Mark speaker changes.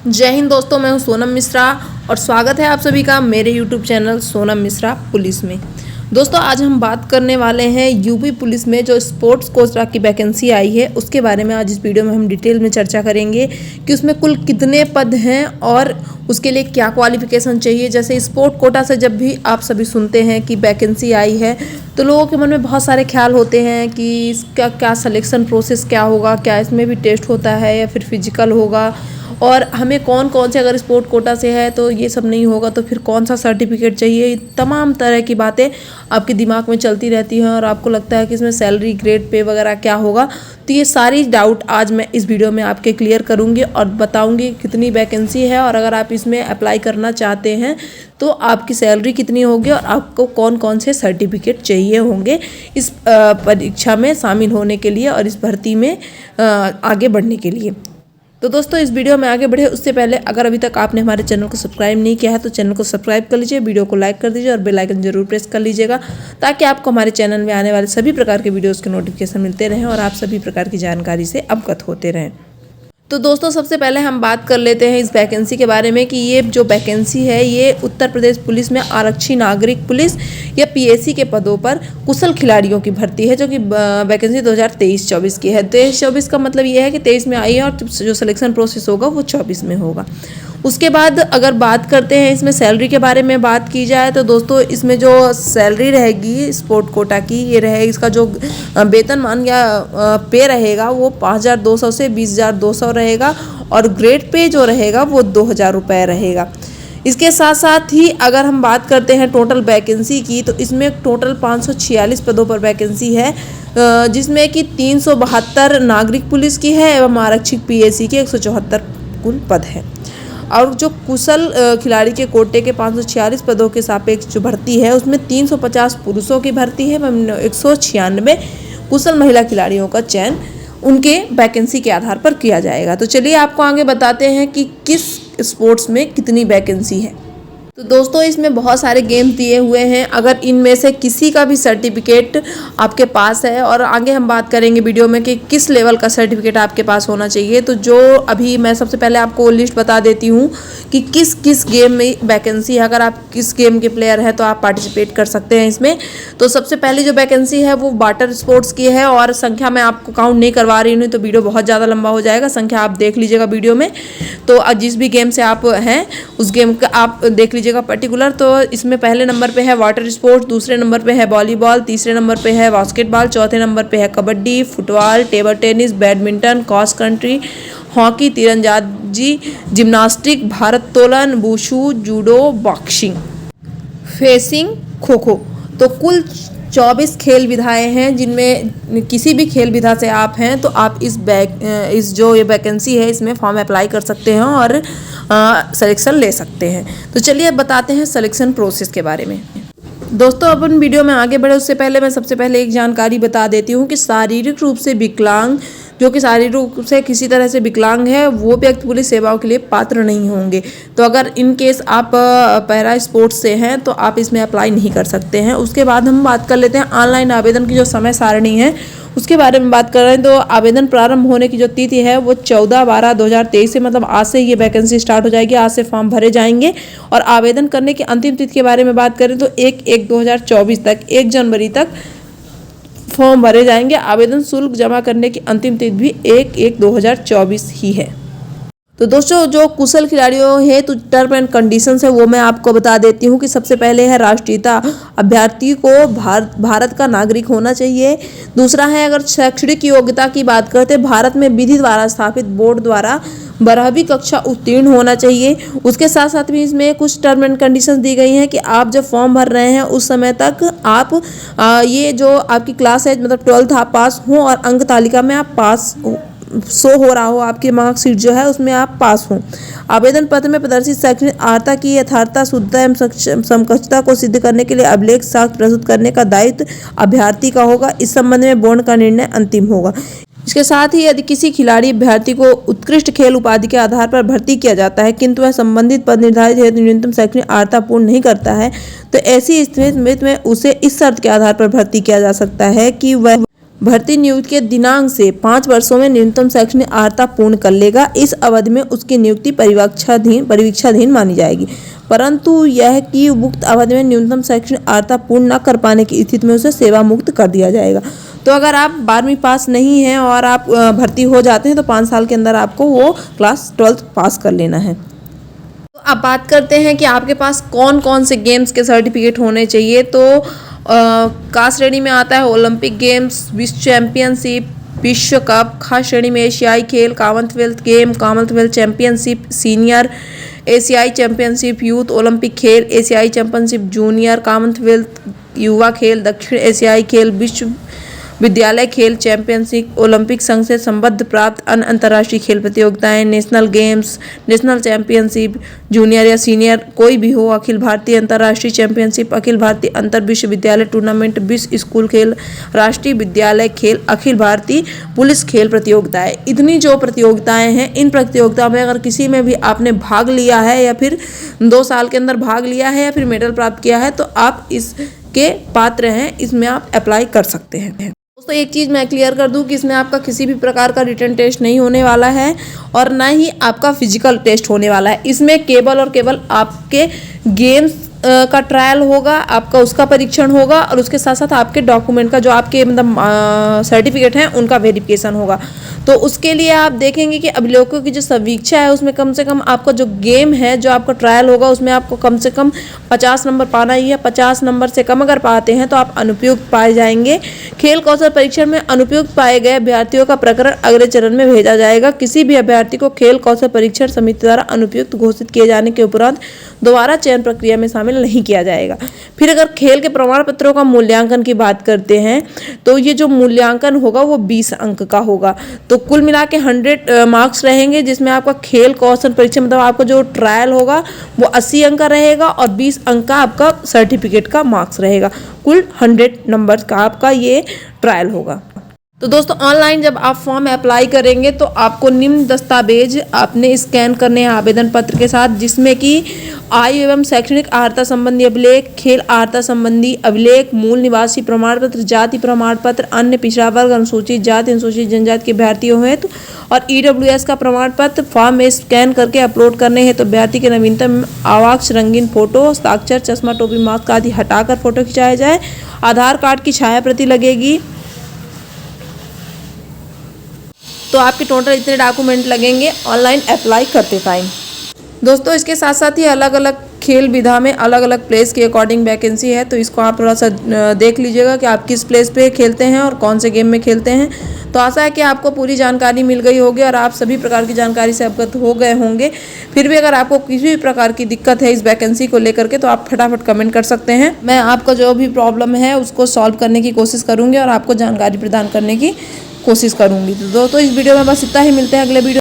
Speaker 1: जय हिंद दोस्तों, मैं हूं सोनम मिश्रा और स्वागत है आप सभी का मेरे YouTube channel Sonam Mishra police में। दोस्तों आज हम बात करने वाले हैं यूपी पुलिस में जो स्पोर्ट्स कोटा की वैकेंसी आई है उसके बारे में। आज इस वीडियो में हम डिटेल में चर्चा करेंगे कि उसमें कुल कितने पद हैं और उसके लिए क्या क्वालिफिकेशन चाहिए। जैसे स्पोर्ट कोटा से जब भी आप सभी सुनते हैं कि वैकेंसी आई है तो लोगों के मन में बहुत सारे ख्याल होते हैं कि इसका क्या सिलेक्शन प्रोसेस क्या होगा, क्या इसमें भी टेस्ट होता है या फिर फिजिकल होगा, और हमें कौन कौन से, अगर स्पोर्ट कोटा से है तो ये सब नहीं होगा तो फिर कौन सा सर्टिफिकेट चाहिए। तमाम तरह की बातें आपके दिमाग में चलती रहती हैं और आपको लगता है कि इसमें सैलरी, ग्रेड, पे वगैरह क्या होगा। तो ये सारी डाउट आज मैं इस वीडियो में आपके क्लियर करूँगी और बताऊँगी कितनी वैकेंसी है और अगर आप इसमें अप्लाई करना चाहते हैं तो आपकी सैलरी कितनी होगी और आपको कौन कौन से सर्टिफिकेट चाहिए होंगे इस परीक्षा में शामिल होने के लिए और इस भर्ती में आगे बढ़ने के लिए। तो दोस्तों इस वीडियो में आगे बढ़े उससे पहले अगर अभी तक आपने हमारे चैनल को सब्सक्राइब नहीं किया है तो चैनल को सब्सक्राइब कर लीजिए, वीडियो को लाइक कर दीजिए और बेल आइकन जरूर प्रेस कर लीजिएगा ताकि आपको हमारे चैनल में आने वाले सभी प्रकार के वीडियोस के नोटिफिकेशन मिलते रहें और आप सभी प्रकार की जानकारी से अवगत होते रहें। तो दोस्तों सबसे पहले हम बात कर लेते हैं इस वैकेंसी के बारे में कि ये जो वैकेंसी है ये उत्तर प्रदेश पुलिस में आरक्षी नागरिक पुलिस या पीएसी के पदों पर कुशल खिलाड़ियों की भर्ती है, जो कि वैकेंसी 2023-24 की है। 23-24 का मतलब ये है कि 23 में आई है और जो सिलेक्शन प्रोसेस होगा वो 24 में होगा। उसके बाद अगर बात करते हैं इसमें सैलरी के बारे में बात की जाए तो दोस्तों इसमें जो सैलरी रहेगी स्पोर्ट कोटा की ये रहे, इसका जो वेतनमान या पे रहेगा वो 5,200 से 20,200 रहेगा और ग्रेड पे जो रहेगा वो 2,000 रुपये रहेगा। इसके साथ साथ ही अगर हम बात करते हैं टोटल वैकेंसी की तो इसमें टोटल 546 पदों पर वैकेंसी है, जिसमें कि 372 नागरिक पुलिस की है एवं आरक्षित पीएसी के 174 कुल पद है। और जो कुशल खिलाड़ी के कोटे के 546 पदों के सापेक्ष जो भर्ती है उसमें 350 पुरुषों की भर्ती है एवं 196 कुशल महिला खिलाड़ियों का चयन उनके वैकेंसी के आधार पर किया जाएगा। तो चलिए आपको आगे बताते हैं कि किस स्पोर्ट्स में कितनी वैकेंसी है। तो दोस्तों इसमें बहुत सारे गेम्स दिए हुए हैं, अगर इनमें से किसी का भी सर्टिफिकेट आपके पास है और आगे हम बात करेंगे वीडियो में कि किस लेवल का सर्टिफिकेट आपके पास होना चाहिए। तो जो अभी मैं सबसे पहले आपको लिस्ट बता देती हूँ कि किस किस गेम में वैकेंसी है। अगर आप किस गेम के प्लेयर हैं तो आप पार्टिसिपेट कर सकते हैं इसमें। तो सबसे पहले जो वैकेंसी है वो वाटर स्पोर्ट्स की है और संख्या मैं आपको काउंट नहीं करवा रही हूँ तो वीडियो बहुत ज़्यादा लंबा हो जाएगा, संख्या आप देख लीजिएगा वीडियो में। तो जिस भी गेम से आप हैं उस गेम का आप देख लीजिएगा पर्टिकुलर। तो इसमें पहले नंबर पे है वाटर स्पोर्ट्स, दूसरे नंबर पे है वॉलीबॉल, तीसरे नंबर पे है बास्केटबॉल, चौथे नंबर पे है kabaddi, football, table tennis, badminton, cross country, hockey, तीरंदाजी, जिम्नास्टिक, भारोत्तोलन, wushu, judo, boxing, fencing, kho kho. तो कुल 24 खेल विधाएँ हैं जिनमें किसी भी खेल विधा से आप हैं तो आप इस जो ये वैकेंसी है इसमें फॉर्म अप्लाई कर सकते हैं और सिलेक्शन ले सकते हैं। तो चलिए अब बताते हैं सिलेक्शन प्रोसेस के बारे में। दोस्तों अपन वीडियो में आगे बढ़े उससे पहले मैं सबसे पहले एक जानकारी बता देती हूँ कि शारीरिक रूप से विकलांग, जो कि शारीरिक रूप से किसी तरह से विकलांग है, वो व्यक्ति पुलिस सेवाओं के लिए पात्र नहीं होंगे। तो अगर इन केस आप पैरा स्पोर्ट्स से हैं तो आप इसमें अप्लाई नहीं कर सकते हैं। उसके बाद हम बात कर लेते हैं ऑनलाइन आवेदन की जो समय सारणी है उसके बारे में बात कर रहे हैं। तो आवेदन प्रारंभ होने की जो तिथि है वो 14/12/2023 से, मतलब आज से ये वैकेंसी स्टार्ट हो जाएगी, आज से फॉर्म भरे जाएंगे। और आवेदन करने की अंतिम तिथि के बारे में बात करें तो 1/1/2024 तक, 1 जनवरी तक फॉर्म भरे जाएंगे। आवेदन शुल्क जमा करने की अंतिम तिथि भी 1/1/2024 ही है। तो दोस्तों जो कुशल खिलाड़ियों है तो टर्म एंड कंडीशंस है वो मैं आपको बता देती हूँ कि सबसे पहले है राष्ट्रीयता, अभ्यर्थी को भारत का नागरिक होना चाहिए। दूसरा है अगर शैक्षणिक योग्यता की बात करते हैं भारत में विधि द्वारा स्थापित बोर्ड द्वारा 12वीं कक्षा उत्तीर्ण होना चाहिए। उसके साथ साथ भी इसमें कुछ टर्म एंड कंडीशंस दी गई हैं कि आप जब फॉर्म भर रहे हैं उस समय तक आप ये जो आपकी क्लास है मतलब 12th आप पास हो और अंक तालिका में आप पास शो हो रहा हो, आपकी मार्कशीट जो है उसमें आप पास हों। आवेदन पत्र में प्रदर्शित शैक्षणिक अर्हता की यथार्थता, शुद्धता एवं समकक्षता को सिद्ध करने के लिए अभिलेख साक्ष्य प्रस्तुत करने का दायित्व अभ्यर्थी का होगा। इस संबंध में बोर्ड का निर्णय अंतिम होगा। इसके साथ ही यदि किसी खिलाड़ी अभ्यर्थी को उत्कृष्ट खेल उपाधि के आधार पर भर्ती किया जाता है किंतु वह संबंधित पद निर्धारित हेतु न्यूनतम शैक्षणिक अर्हता पूर्ण नहीं करता है तो ऐसी स्थिति में उसे इस शर्त के आधार पर भर्ती किया जा सकता है कि वह भर्ती नियुक्ति के दिनांक से 5 वर्षों में न्यूनतम शैक्षणिक अर्हता पूर्ण कर लेगा। इस अवधि में उसकी नियुक्ति परीक्षाधीन मानी जाएगी, परंतु यह कि उक्त अवधि में न्यूनतम शैक्षणिक अर्हता पूर्ण न कर पाने की स्थिति में उसे सेवा मुक्त कर दिया जाएगा। तो अगर आप 12वीं पास नहीं हैं और आप भर्ती हो जाते हैं तो 5 साल के अंदर आपको वो क्लास 12th पास कर लेना है। तो अब बात करते हैं कि आपके पास कौन कौन से गेम्स के सर्टिफिकेट होने चाहिए। तो कास्ट श्रेणी में आता है ओलंपिक गेम्स, विश्व चैंपियनशिप, विश्व कप, खास श्रेणी में एशियाई खेल, Commonwealth game, Commonwealth championship, senior एशियाई चैंपियनशिप, यूथ ओलंपिक खेल, एशियाई चैंपियनशिप जूनियर, कॉमनवेल्थ युवा खेल, दक्षिण एशियाई खेल, विश्व विद्यालय खेल चैंपियनशिप, ओलंपिक संघ से संबद्ध प्राप्त अन्य अंतर्राष्ट्रीय खेल प्रतियोगिताएं, national games, national championship junior या सीनियर कोई भी हो, अखिल भारतीय अंतर्राष्ट्रीय चैंपियनशिप, अखिल भारतीय अंतर विश्वविद्यालय टूर्नामेंट, विश्व स्कूल खेल, राष्ट्रीय विद्यालय खेल, अखिल भारतीय पुलिस खेल प्रतियोगिताएं। इतनी जो प्रतियोगिताएं हैं, इन प्रतियोगिताओं में अगर किसी में भी आपने भाग लिया है या फिर 2 साल के अंदर भाग लिया है या फिर मेडल प्राप्त किया है तो आप इसके पात्र हैं, इसमें आप अप्लाई कर सकते हैं। दोस्तों एक चीज़ मैं क्लियर कर दूं कि इसमें आपका किसी भी प्रकार का रिटन टेस्ट नहीं होने वाला है और ना ही आपका फिजिकल टेस्ट होने वाला है। इसमें केवल और केवल आपके गेम्स का ट्रायल होगा, आपका उसका परीक्षण होगा और उसके साथ साथ आपके डॉक्यूमेंट का जो आपके मतलब सर्टिफिकेट हैं उनका वेरिफिकेशन होगा। तो उसके लिए आप देखेंगे कि अभिलेखों की जो समीक्षा है उसमें कम से कम आपका जो गेम है, जो आपका ट्रायल होगा उसमें आपको कम से कम 50 नंबर पाना ही है। 50 नंबर से कम अगर पाते हैं तो आप अनुपयुक्त पाए जाएंगे। खेल कौशल परीक्षण में अनुपयुक्त पाए गए अभ्यर्थियों का प्रकरण अगले चरण में भेजा जाएगा। किसी भी अभ्यर्थी को खेल कौशल परीक्षण समिति द्वारा अनुपयुक्त घोषित किए जाने के उपरांत दोबारा चयन प्रक्रिया में शामिल नहीं किया जाएगा। फिर अगर खेल के प्रमाण पत्रों का मूल्यांकन की बात करते हैं तो ये जो मूल्यांकन होगा वो 20 अंक का होगा। तो कुल मिला के 100 मार्क्स रहेंगे, जिसमें आपका खेल कौशल परीक्षा मतलब आपका जो ट्रायल होगा वो 80 अंक का रहेगा और 20 अंक का आपका सर्टिफिकेट का मार्क्स रहेगा। कुल 100 नंबर का आपका ये ट्रायल होगा। तो दोस्तों ऑनलाइन जब आप फॉर्म अप्लाई करेंगे तो आपको निम्न दस्तावेज आपने स्कैन करने हैं आवेदन पत्र के साथ, जिसमें कि आयु एवं शैक्षणिक अर्हता संबंधी अभिलेख, खेल अर्हता संबंधी अभिलेख, मूल निवासी प्रमाण पत्र, जाति प्रमाण पत्र, अन्य पिछड़ा वर्ग, अनुसूचित जाति, अनुसूचित जनजाति के अभ्यर्थियों हेतु और ईडब्ल्यूएस का प्रमाण पत्र फॉर्म में स्कैन करके अपलोड करने हैं। तो अभ्यर्थी के नवीनतम आवाक्ष रंगीन फोटो, हस्ताक्षर, चश्मा, टोपी, मास्क आदि हटाकर फोटो खिंचाया जाए। आधार कार्ड की छाया प्रति लगेगी। तो आपके टोटल इतने डॉक्यूमेंट लगेंगे ऑनलाइन अप्लाई करते टाइम। दोस्तों इसके साथ साथ ही अलग अलग खेल विधा में अलग अलग प्लेस के अकॉर्डिंग वैकेंसी है, तो इसको आप थोड़ा सा देख लीजिएगा कि आप किस प्लेस पे खेलते हैं और कौन से गेम में खेलते हैं। तो आशा है कि आपको पूरी जानकारी मिल गई होगी और आप सभी प्रकार की जानकारी से अवगत हो गए होंगे। फिर भी अगर आपको किसी भी प्रकार की दिक्कत है इस वैकेंसी को लेकर के तो आप फटाफट कमेंट कर सकते हैं। मैं आपका जो भी प्रॉब्लम है उसको सॉल्व करने की कोशिश करूँगी और आपको जानकारी प्रदान करने की कोशिश करूँगी। तो दोस्तों इस वीडियो में बस इतना ही, मिलते हैं अगले वीडियो।